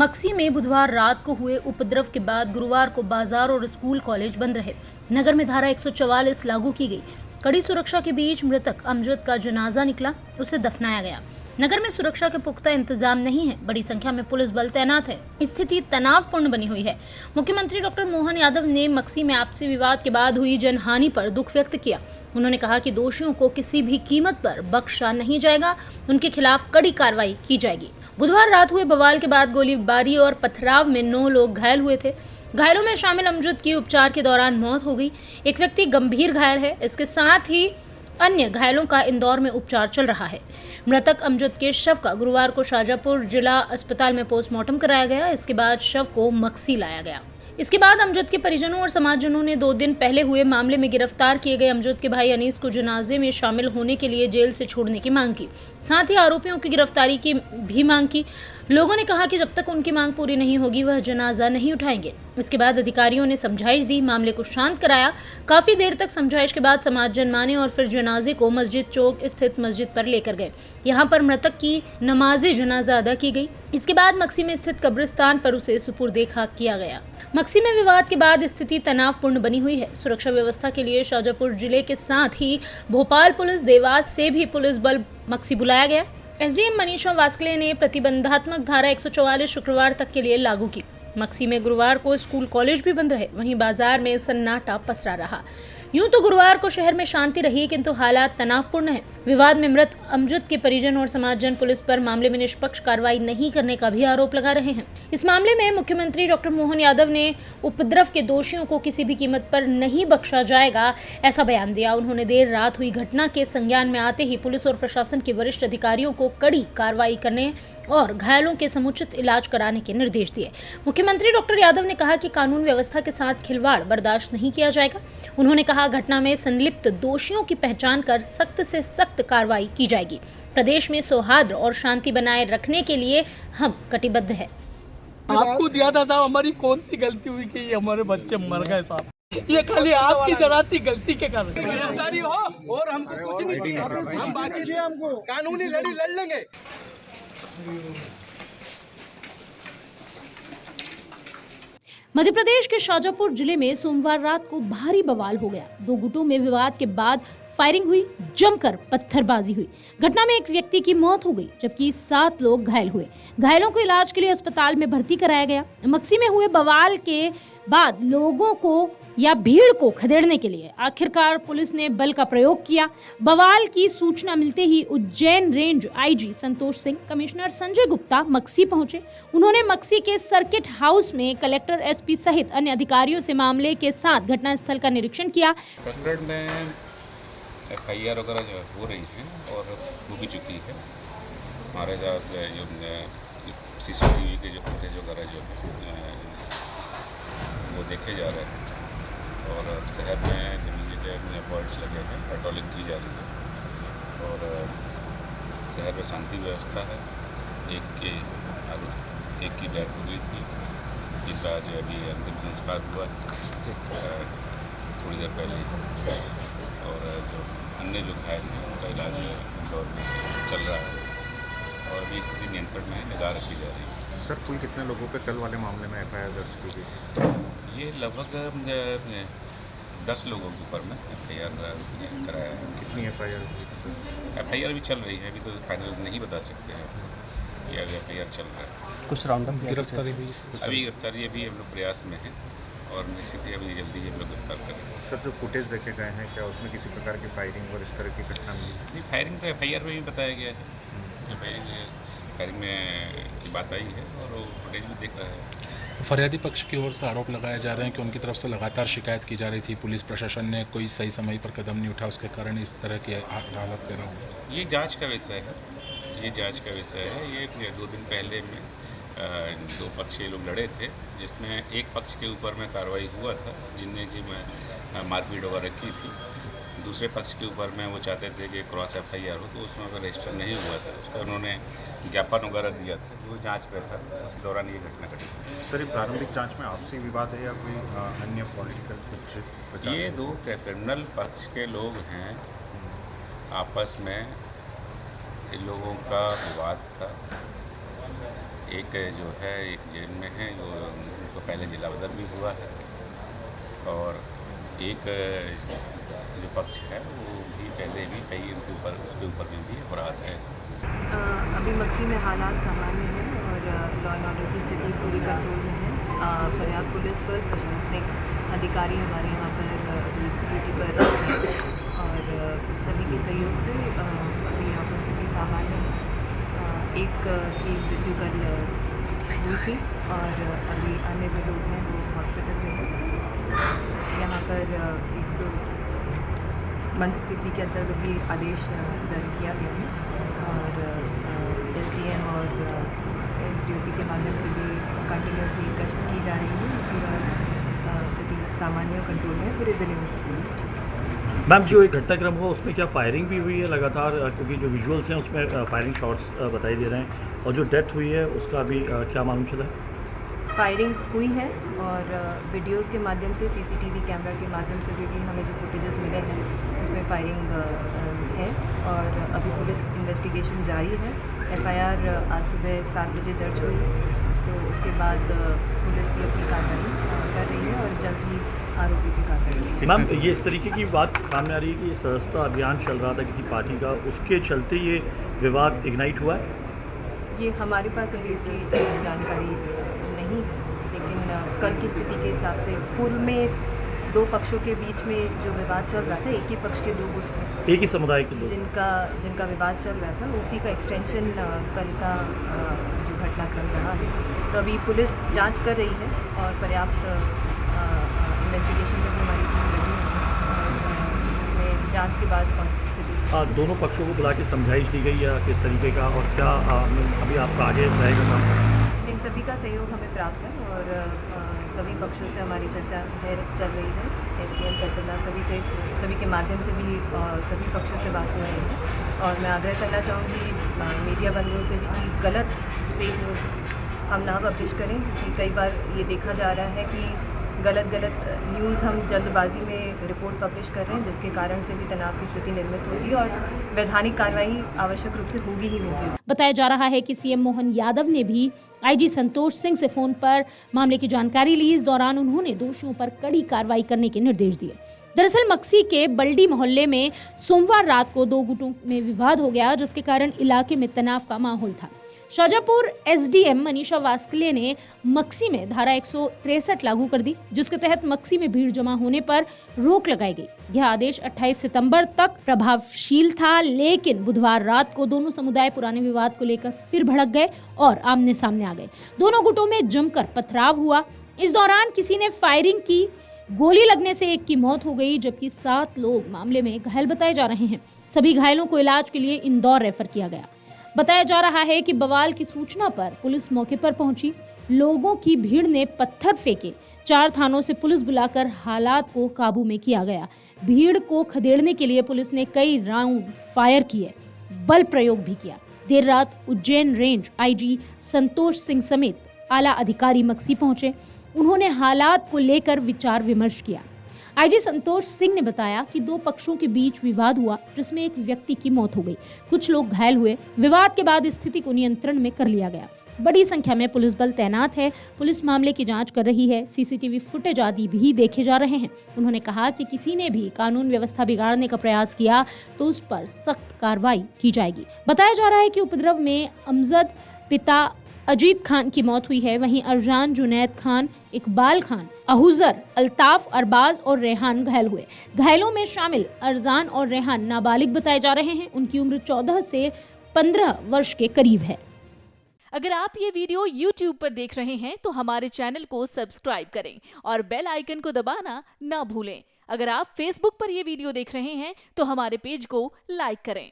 मक्सी में बुधवार रात को हुए उपद्रव के बाद गुरुवार को बाजार और स्कूल कॉलेज बंद रहे। नगर में धारा 144 लागू की गई। कड़ी सुरक्षा के बीच मृतक अमजद का जनाजा निकला, उसे दफनाया गया। नगर में सुरक्षा के पुख्ता इंतजाम नहीं है, बड़ी संख्या में पुलिस बल तैनात है। स्थिति तनावपूर्ण बनी हुई है। मुख्यमंत्री डॉक्टर मोहन यादव ने मक्सी में आपसी विवाद के बाद हुई जनहानि पर दुख व्यक्त किया। उन्होंने कहा कि दोषियों को किसी भी कीमत पर बख्शा नहीं जाएगा, उनके खिलाफ कड़ी कार्रवाई की जाएगी। बुधवार रात हुए बवाल के बाद गोलीबारी और पथराव में 9 लोग घायल हुए थे। घायलों में शामिल अमजद की उपचार के दौरान मौत हो गई। एक व्यक्ति गंभीर घायल है। इसके साथ ही अन्य घायलों का इंदौर में उपचार चल रहा है। मृतक अमजद के शव का गुरुवार को शाहजहांपुर जिला अस्पताल में पोस्टमार्टम कराया गया। इसके बाद शव को मक्सी लाया गया। इसके बाद अमजद के परिजनों और समाजजनों ने 2 दिन पहले हुए मामले में गिरफ्तार किए गए अमजद के भाई अनीस को जनाजे में शामिल होने के लिए जेल से छोड़ने की मांग की। साथ ही आरोपियों की गिरफ्तारी की भी मांग की। लोगों ने कहा कि जब तक उनकी मांग पूरी नहीं होगी वह जनाजा नहीं उठाएंगे। इसके बाद अधिकारियों ने समझाइश दी, मामले को शांत कराया। काफी देर तक समझाइश के बाद समाजजन माने और फिर जनाजे को मस्जिद चौक स्थित मस्जिद पर लेकर गए। यहाँ पर मृतक की नमाजे जनाजा अदा की गई। इसके बाद मक्सी में स्थित कब्रिस्तान पर उसे सुपुर्दे खाक किया गया। मक्सी में विवाद के बाद स्थिति तनावपूर्ण बनी हुई है। सुरक्षा व्यवस्था के लिए शाहजहांपुर जिले के साथ ही भोपाल पुलिस, देवास से भी पुलिस बल मक्सी बुलाया गया। एसडीएम मनीषा वास्कले ने प्रतिबंधात्मक धारा 144 शुक्रवार तक के लिए लागू की। मक्सी में गुरुवार को स्कूल कॉलेज भी बंद रहे, वहीं बाजार में सन्नाटा पसरा रहा। यूं तो गुरुवार को शहर में शांति रही, किंतु हालात तनावपूर्ण है। विवाद में मृत अमजद के परिजन और समाजजन पुलिस पर मामले में निष्पक्ष कार्रवाई नहीं करने का भी आरोप लगा रहे हैं। इस मामले में मुख्यमंत्री डॉक्टर मोहन यादव ने उपद्रव के दोषियों को किसी भी कीमत पर नहीं बख्शा जाएगा, ऐसा बयान दिया। उन्होंने देर रात हुई घटना के संज्ञान में आते ही पुलिस और प्रशासन के वरिष्ठ अधिकारियों को कड़ी कार्रवाई करने और घायलों के समुचित इलाज कराने के निर्देश दिए। मुख्यमंत्री डॉक्टर यादव ने कहा कि कानून व्यवस्था के साथ खिलवाड़ बर्दाश्त नहीं किया जाएगा। उन्होंने कहा घटना में संलिप्त दोषियों की पहचान कर सख्त से सख्त कार्रवाई की जाएगी। प्रदेश में सौहार्द और शांति बनाए रखने के लिए हम कटिबद्ध हैं। आपको दिया था साहब, हमारी कौन सी गलती हुई कि हमारे बच्चे मर गए साहब? ये खाली आपकी जरा सी गलती के कारण गिरफ्तारी हो और हमको कुछ नहीं चाहिए। हम बाकी चाहिए, हमको कानूनी लड़ी लड़ लेंगे। मध्य प्रदेश के शाहजहांपुर जिले में सोमवार रात को भारी बवाल हो गया। 2 गुटों में विवाद के बाद फायरिंग हुई, जमकर पत्थरबाजी हुई। घटना में एक व्यक्ति की मौत हो गई, जबकि 7 लोग घायल हुए। घायलों को इलाज के लिए अस्पताल में भर्ती कराया गया। मक्सी में हुए बवाल के बाद लोगों को या भीड़ को खदेड़ने के लिए आखिरकार पुलिस ने बल का प्रयोग किया। बवाल की सूचना मिलते ही Ujjain range IG Santosh Singh, commissioner Sanjay Gupta Maksi पहुंचे। उन्होंने मक्सी के सर्किट हाउस में कलेक्टर, एसपी सहित अन्य अधिकारियों से मामले के साथ घटनास्थल का निरीक्षण किया। प्रकरण में एफआईआर वगैरह जो हो रही है और हो भी चुकी है। हमारे जो सीसीटीवी के जो फुटेज वगैरह जो वो देखे जा रहे हैं और शहर में सभी जगह पॉइंट्स लगे हैं, पेट्रोलिंग की जा रही है और शहर में शांति व्यवस्था है। एक की डेथ हुई थी, जिनका जो अभी अंतिम संस्कार हुआ थोड़ी देर पहले, और जो अन्य जो घायल हैं उनका इलाज इंदौर में चल रहा है और अभी स्थिति नियंत्रण में निगाह रखी जा रही है। सर, कुल कितने लोगों पे कल वाले मामले में एफआईआर दर्ज की गई? ये लगभग 10 लोगों के ऊपर में एफआईआर कराया है। कितनी एफआईआर? एफआईआर भी चल रही है, अभी तो फाइनल नहीं बता सकते हैं। ये अभी एफआईआर चल रहा है। कुछ राउंड अप गिरफ्तारी भी अभी गिरफ्तारी अभी हम लोग प्रयास में है और निश्चित ही अभी जल्दी हम लोग गिरफ्तार करेंगे। सर, जो फुटेज देखे गए हैं, क्या उसमें किसी प्रकार की फायरिंग और इस तरह की घटना मिली? नहीं, फायरिंग तो एफआईआर में भी बताया गया है। फायरिंग में की बात आई है और वो फुटेज भी देख रहा है। फरियादी पक्ष की ओर से आरोप लगाए जा रहे हैं कि उनकी तरफ से लगातार शिकायत की जा रही थी, पुलिस प्रशासन ने कोई सही समय पर कदम नहीं उठा, उसके कारण इस तरह की हालत पैदा हुई। ये जांच का विषय है। ये 2 दिन पहले में 2 पक्षीय लोग लड़े थे, जिसमें एक पक्ष के ऊपर में कार्रवाई हुआ था, जिनने कि मारपीट वगैरह की थी। दूसरे पक्ष के ऊपर में वो चाहते थे कि क्रॉस एफआईआर हो, तो उसमें अगर रजिस्टर नहीं हुआ था, उसका उन्होंने ज्ञापन वगैरह दिया था, वो जांच कर था। उस दौरान ये घटना घटी। सर, ये प्रारंभिक जांच में आपसी विवाद है या कोई अन्य पॉलिटिकल कुछ? ये 2 क्रिमिनल पक्ष के लोग हैं, आपस में इन लोगों का विवाद था। एक जो है एक जेल में है, जो उनको पहले जिला बदर भी हुआ है, और एक जो पक्ष है वो भी पहले भी कई उसके ऊपर भी अपराध है। अभी मक्सी में हालात सामान्य हैं और लॉ एंड ऑर्डर की स्थिति पूरी कंट्रोल में है। पर्याप्त पुलिस बल, प्रशासनिक अधिकारी हमारे यहाँ पर ड्यूटी पर हैं और सभी के सहयोग से अभी यहाँ पर स्थिति सामान्य है। एक की मृत्यु कल हुई थी और अभी अन्य जो लोग हैं वो हॉस्पिटल में हैं। यहाँ पर 163 के अंतर्गत भी आदेश जारी किया गया है और SDM और SDOT के माध्यम से भी कंटिन्यूसली गश्त की जा रही है। पूरा स्थिति सामान्य कंट्रोल में पूरे ज़िले में स्थिति। मैम, जो एक घटनाक्रम हुआ उसमें क्या फायरिंग भी हुई है लगातार, क्योंकि जो विजुअल्स हैं उसमें फायरिंग शॉट्स बताई दे रहे हैं, और जो डेथ हुई है उसका भी क्या मालूम चला है? फायरिंग हुई है और वीडियोस के माध्यम से, CCTV कैमरा के माध्यम से भी हमें जो फुटेजेस मिले हैं उसमें फायरिंग है और अभी पुलिस इन्वेस्टिगेशन जारी है। FIR आज सुबह 7 बजे दर्ज हुई, तो उसके बाद पुलिस भी अपनी कार्रवाई कर रही है और जल्द ही आरोपी की कार्रवाई। मैम, ये इस तरीके की बात सामने आ रही है कि ये सदस्यता अभियान चल रहा था किसी पार्टी का, उसके चलते ये विवाद इग्नाइट हुआ है? ये हमारे पास अभी इसकी जानकारी नहीं है, लेकिन कल की स्थिति के हिसाब से पूर्व में दो पक्षों के बीच में जो विवाद चल रहा था, एक ही पक्ष के दो गुट थे, एक ही समुदाय के लोग, जिनका विवाद चल रहा था, उसी का एक्सटेंशन कल का जो घटनाक्रम रहा है। तो अभी पुलिस जांच कर रही है और पर्याप्त इन्वेस्टिगेशन में भी हमारी टीम लगी है और इसमें जांच के बाद कौन सी स्थिति दोनों पक्षों को बुला के समझाइश दी गई या किस तरीके का, और क्या अभी आपका आगे रहेगा काम? इन सभी का सहयोग हमें प्राप्त है और सभी पक्षों से हमारी चर्चा चल रही है। SDM तहसीलदार सभी के माध्यम से भी सभी पक्षों से बात हो रही है और मैं आग्रह करना चाहूँगी मीडिया बंधुओं से भी कि गलत फेक न्यूज़ हम ना पब्लिश करें, क्योंकि कई बार ये देखा जा रहा है कि गलत न्यूज़ हम जल्दबाजी में रिपोर्ट पब्लिश कर रहे हैं, जिसके कारण से भी तनाव की स्थिति निर्मित होगी और वैधानिक कार्रवाई आवश्यक रूप से होगी ही होगी। बताया जा रहा है कि CM मोहन यादव ने भी IG संतोष सिंह से फोन पर मामले की जानकारी ली। इस दौरान उन्होंने दोषियों पर कड़ी कार्रवाई करने के निर्देश दिए। दरअसल मक्सी के बल्डी मोहल्ले में सोमवार रात को दो गुटों में विवाद हो गया, जिसके कारण इलाके में तनाव का माहौल था। शाजापुर SDM मनीषा वास्कले ने मक्सी में धारा 163 लागू कर दी, जिसके तहत मक्सी में भीड़ जमा होने पर रोक लगाई गई। यह आदेश 28 सितंबर तक प्रभावशील था, लेकिन बुधवार रात को दोनों समुदाय पुराने विवाद को लेकर फिर भड़क गए और आमने सामने आ गए। दोनों गुटों में जमकर पथराव हुआ। इस दौरान किसी ने फायरिंग की, गोली लगने से एक की मौत हो गई, जबकि 7 लोग मामले में घायल बताए जा रहे हैं। सभी घायलों को इलाज के लिए इंदौर रेफर किया गया। बताया जा रहा है कि बवाल की सूचना पर पुलिस मौके पर पहुंची। लोगों की भीड़ ने पत्थर फेंके। 4 थानों से पुलिस बुलाकर हालात को काबू में किया गया। भीड़ को खदेड़ने के लिए पुलिस ने कई राउंड फायर किए, बल प्रयोग भी किया। देर रात उज्जैन रेंज IG संतोष सिंह समेत आला अधिकारी मक्सी पहुंचे। उन्होंने हालात को लेकर विचार विमर्श किया। IG संतोष सिंह ने बताया कि दो पक्षों के बीच विवाद हुआ, जिसमें एक व्यक्ति की मौत हो गई, कुछ लोग घायल हुए। विवाद के बाद स्थिति को नियंत्रण में कर लिया गया। बड़ी संख्या में पुलिस बल तैनात है। पुलिस मामले की जांच कर रही है। CCTV फुटेज आदि भी देखे जा रहे हैं। उन्होंने कहा कि किसी ने भी कानून व्यवस्था बिगाड़ने का प्रयास किया तो उस पर सख्त कार्रवाई की जाएगी। बताया जा रहा है कि उपद्रव में अमजद पिता अजीत खान की मौत हुई है। वहीं अरजान, जुनैद खान, इकबाल खान, अहुजर, अल्ताफ, अरबाज और रेहान घायल हुए। घायलों में शामिल अरजान और रेहान नाबालिग बताए जा रहे हैं। उनकी उम्र 14 से 15 वर्ष के करीब है। अगर आप ये वीडियो YouTube पर देख रहे हैं तो हमारे चैनल को सब्सक्राइब करें और बेल आइकन को दबाना ना भूलें। अगर आप Facebook पर ये वीडियो देख रहे हैं तो हमारे पेज को लाइक करें।